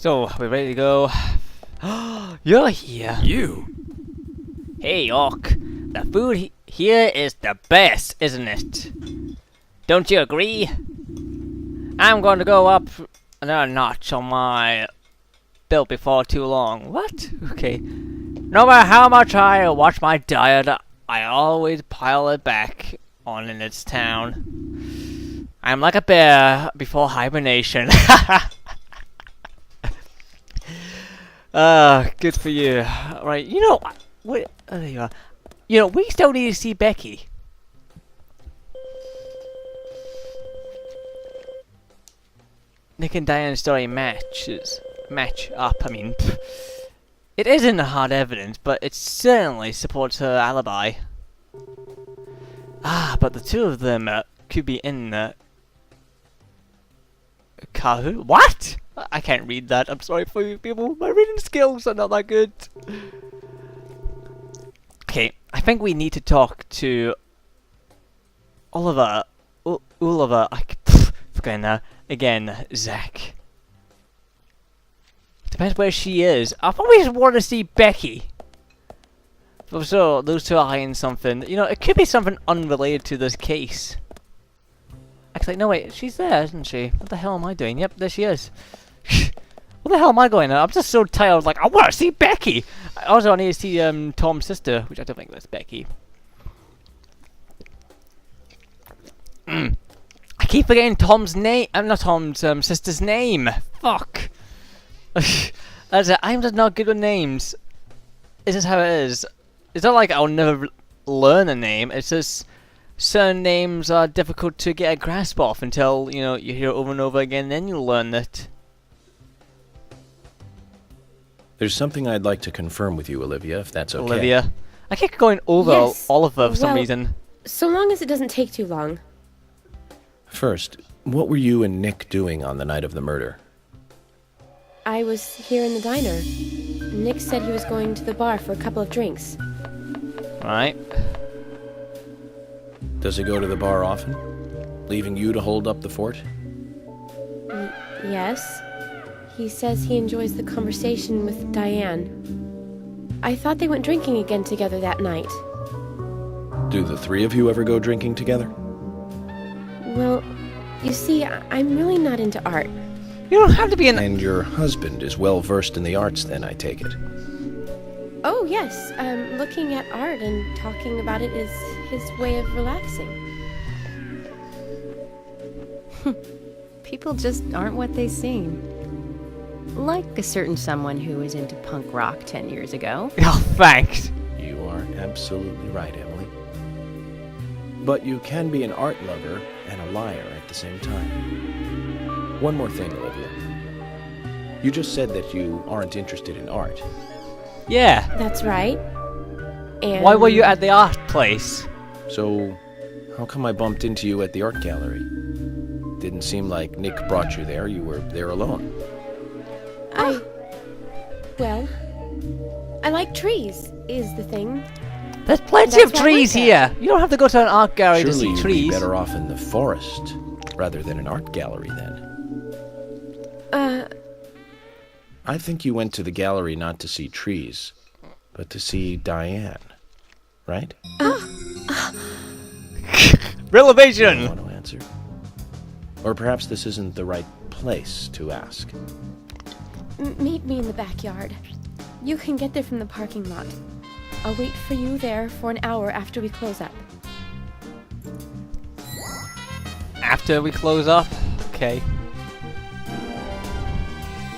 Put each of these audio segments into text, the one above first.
So, we're ready to go. You're here. You? Hey, Orc. The food here is the best, isn't it? Don't you agree? I'm going to go up another notch on my belt before too long. What? Okay. No matter how much I watch my diet, I always pile it back on in its town. I'm like a bear before hibernation. Good for you. Right, you know, what? Oh, there you are. You know, we still need to see Becky. Nick and Diane's story match up. I mean, it isn't hard evidence, but it certainly supports her alibi. But the two of them could be in the Kahoot. What? I can't read that. I'm sorry for you people. My reading skills are not that good. Okay, I think we need to talk to Oliver. Oliver. Forgetting that. Again, Zach. Depends where she is. I probably just want to see Becky. So, those two are hiding something. You know, it could be something unrelated to this case. Actually, no wait, she's there, isn't she? What the hell am I doing? Yep, there she is. What the hell am I going at? I'm just so tired. I was like, I want to see Becky. Also, I need to see Tom's sister, which I don't think that's Becky. I keep forgetting Tom's name. I'm not Tom's sister's name. Fuck. That's it. I'm just not good with names. It's just how it is. It's not like I'll never learn a name. It's just certain names are difficult to get a grasp of until, you know, you hear it over and over again, then you learn it. There's something I'd like to confirm with you, Olivia, if that's okay. Olivia. I keep going over Yes. Oliver for some reason. So long as it doesn't take too long. First, what were you and Nick doing on the night of the murder? I was here in the diner. Nick said he was going to the bar for a couple of drinks. Right. Does he go to the bar often? Leaving you to hold up the fort? Yes. He says he enjoys the conversation with Diane. I thought they went drinking again together that night. Do the three of you ever go drinking together? Well, you see, I'm really not into art. You don't have to be an... And your husband is well versed in the arts then, I take it. Oh, yes. Looking at art and talking about it is his way of relaxing. People just aren't what they seem. Like a certain someone who was into punk rock 10 years ago. Oh, thanks. You are absolutely right, Emily. But you can be an art lover and a liar at the same time. One more thing, Olivia. You just said that you aren't interested in art. Yeah. That's right. And Why were you at the art place? So, how come I bumped into you at the art gallery? Didn't seem like Nick brought you there. You were there alone. Well, I like trees, is the thing. There's plenty That's of why I trees went here. You don't have to go to an art gallery to Surely see you'd be trees. better off in the forest rather than an art gallery then. I think you went to the gallery not to see trees, but to see Diane, right? Revelation! Want to answer? Or perhaps this isn't the right place to ask. Meet me in the backyard. You can get there from the parking lot. I'll wait for you there for an hour after we close up. After we close up? Okay.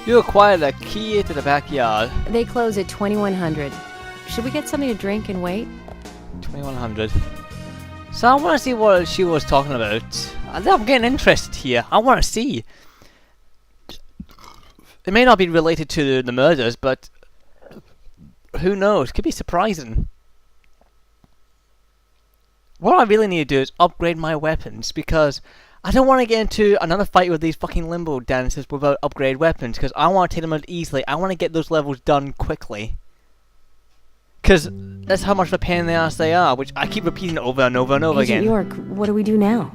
You acquired a key to the backyard. They close at 2100. Should we get something to drink and wait? 2100. So I want to see what she was talking about. I'm getting interested here. I want to see. It may not be related to the murders, but who knows? Could be surprising. What I really need to do is upgrade my weapons, because I don't want to get into another fight with these fucking limbo dancers without upgrade weapons, because I want to take them out easily. I want to get those levels done quickly. Because that's how much of a pain in the ass they are, which I keep repeating over and over and over Agent again. York, what do we do now?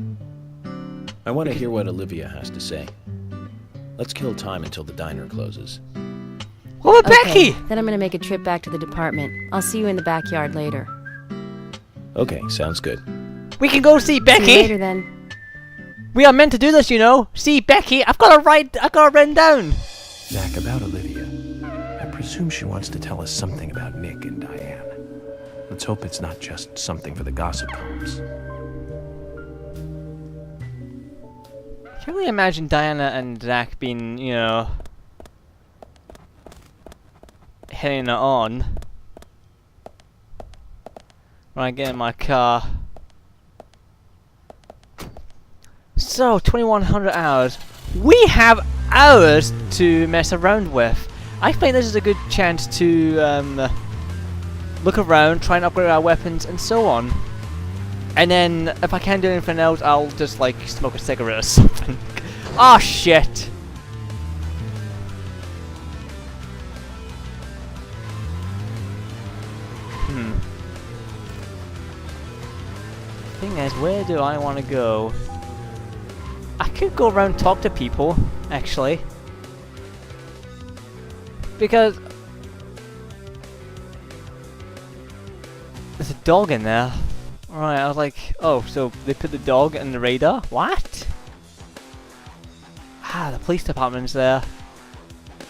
I want to hear what Olivia has to say. Let's kill time until the diner closes. What about Okay, Becky? then I'm gonna make a trip back to the department. I'll see you in the backyard later. Okay, sounds good. We can go see See you Becky. later then. We are meant to do this, you know. See Becky. I've got it written down. Zach, about Olivia. I presume she wants to tell us something about Nick and Diane. Let's hope it's not just something for the gossip columns. Can you really imagine Diana and Zach being, you know, heading it on? When I get in my car. So, 2100 hours. We have hours to mess around with. I think this is a good chance to look around, try and upgrade our weapons, and so on. And then, if I can't do anything else, I'll just like smoke a cigarette or something. Oh shit! Thing is, where do I want to go? I could go around and talk to people, actually. Because there's a dog in there. Right, I was like, oh, so they put the dog in the radar? What? Ah, the police department's there.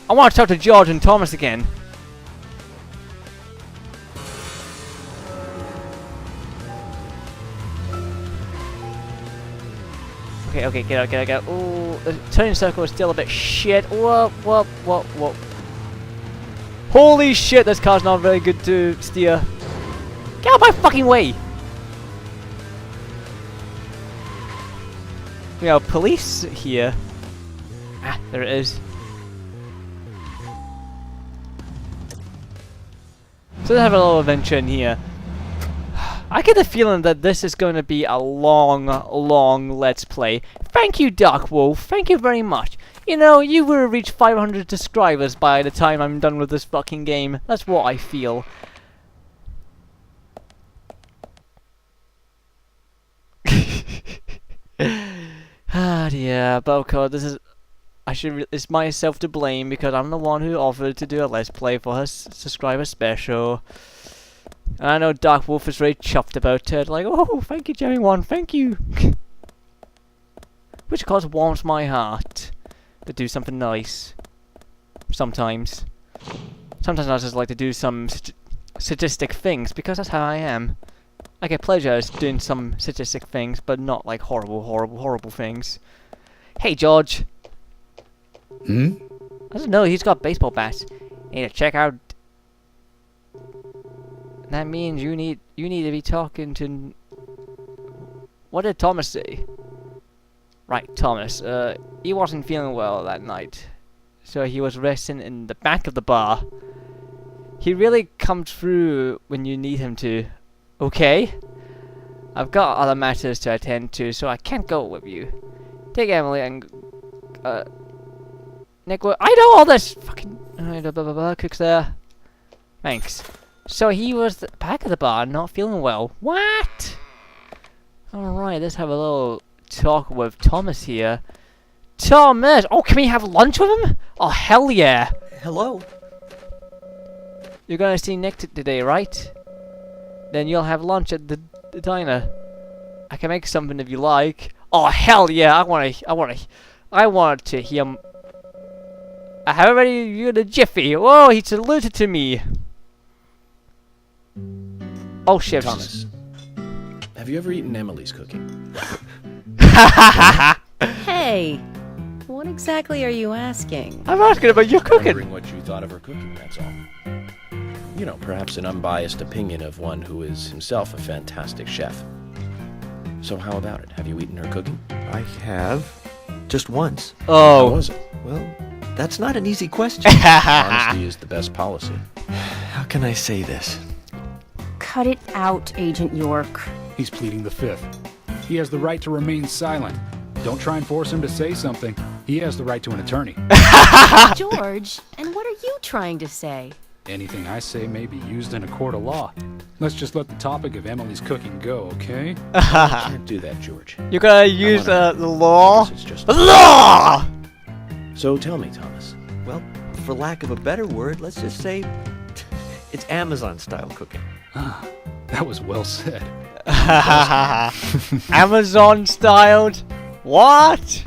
I want to talk to George and Thomas again. Okay, get out. Ooh, the turning circle is still a bit shit. Whoa. Holy shit, this car's not very good to steer. Get out of my fucking way! We have police here. Ah, there it is. So let's have a little adventure in here. I get the feeling that this is going to be a long Let's Play. Thank you, Dark Wolf. Thank you very much. You know, you will have reached 500 subscribers by the time I'm done with this fucking game. That's what I feel. Ah dear, but of course, it's myself to blame because I'm the one who offered to do a Let's Play for her subscriber special. And I know Dark Wolf is very chuffed about it, like, oh, thank you, JammyONE, thank you. Which of course warms my heart to do something nice. Sometimes. Sometimes I just like to do some sadistic things because that's how I am. I get pleasure doing some sadistic things, but not like horrible things. Hey, George. Hmm? I don't know, he's got baseball bats. Need to check out. That means you need to be talking to. What did Thomas say? Right, Thomas. He wasn't feeling well that night, so he was resting in the back of the bar. He really comes through when you need him to. Okay. I've got other matters to attend to, so I can't go with you. Take Emily and Nick. I know all this fucking cooks there. Thanks. So he was at the back of the bar, not feeling well. What? Alright, let's have a little talk with Thomas here. Thomas! Oh, can we have lunch with him? Oh, hell yeah! Hello? You're gonna see Nick today, right? Then you'll have lunch at the diner. I can make something if you like. Oh, hell yeah! I want to hear. I have already used a jiffy. Whoa, he saluted to me. Oh shit. Thomas, have you ever eaten Emily's cooking? Hey, what exactly are you asking? I'm asking about your cooking. Wondering what you thought of her cooking, that's all. You know, perhaps an unbiased opinion of one who is himself a fantastic chef. So how about it? Have you eaten her cooking? I have. Just once. How Oh. was it? Well, that's not an easy question. Honesty is the best policy. How can I say this? Cut it out, Agent York. He's pleading the fifth. He has the right to remain silent. Don't try and force him to say something. He has the right to an attorney. George, and what are you trying to say? Anything I say may be used in a court of law. Let's just let the topic of Emily's cooking go, okay? Can't do that, George. You're gonna use the law? It's just Law! So tell me, Thomas. Well, for lack of a better word, let's just say it's Amazon-style cooking. Ah, that was well said. Amazon styled? What?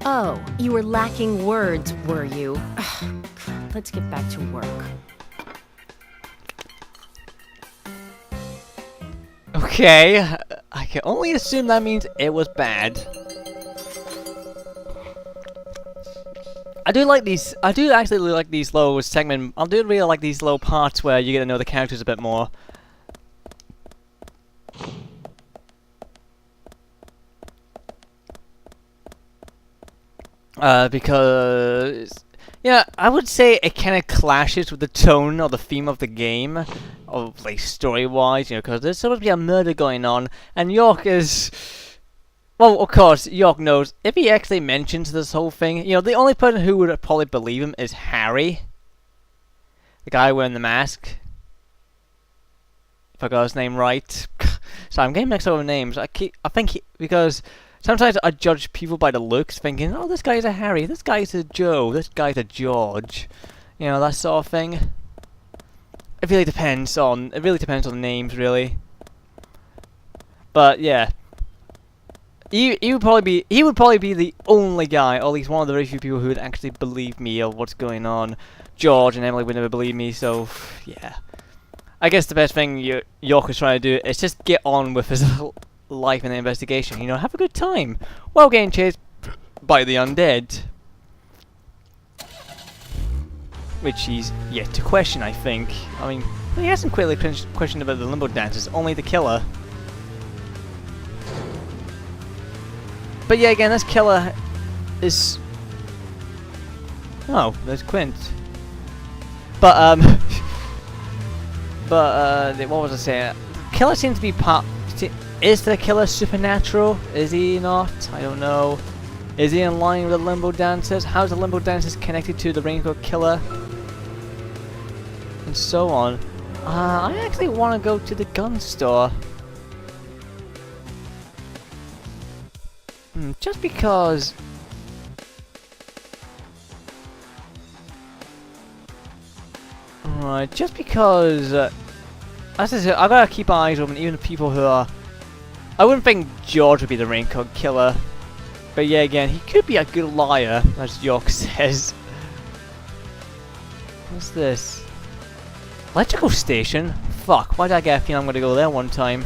Oh, you were lacking words, were you? Let's get back to work. Okay, I can only assume that means it was bad. I do actually really like these little segments. I do really like these little parts where you get to know the characters a bit more. Because, yeah, I would say it kind of clashes with the tone or the theme of the game, of like story-wise, you know, because there's supposed to be a murder going on, and York is, well, of course, York knows if he actually mentions this whole thing. You know, the only person who would probably believe him is Harry, the guy wearing the mask. If I got his name right. So I'm getting mixed up with names. Because sometimes I judge people by the looks, thinking, oh, this guy's a Harry, this guy's a Joe, this guy's a George. You know, that sort of thing. It really depends on the names, really. But yeah, he would probably be the only guy, or at least one of the very few people who would actually believe me of what's going on. George and Emily would never believe me, so yeah. I guess the best thing York is trying to do is just get on with his life in the investigation. You know, have a good time while getting chased by the undead. Which he's yet to question, I think. I mean, he hasn't quickly questioned about the limbo dancers, only the killer. But yeah, again, this killer is... Oh, there's Quint. But, what was I saying? Killer seems to be part... Is the killer supernatural? Is he not? I don't know. Is he in line with the limbo dancers? How's the limbo dancers connected to the raincoat killer? And so on. I actually want to go to the gun store. Just because... Right, just because... as I said, I've got to keep my eyes open, even the people who are... I wouldn't think George would be the raincoat killer. But yeah, again, he could be a good liar, as York says. What's this? Electrical station? Fuck, why did I get a feeling I'm gonna go there one time?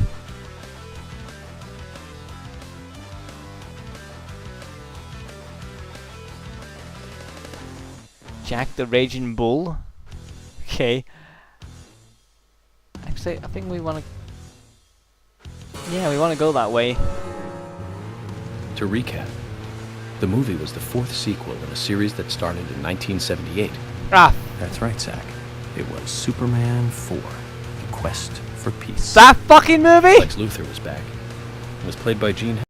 Jack the Raging Bull? Okay. Actually, I think we wanna... Yeah, we wanna go that way. To recap, the movie was the fourth sequel in a series that started in 1978. Ah! That's right, Zach. It was Superman 4, The Quest for Peace. That fucking movie?! Lex Luthor was back. It was played by Gene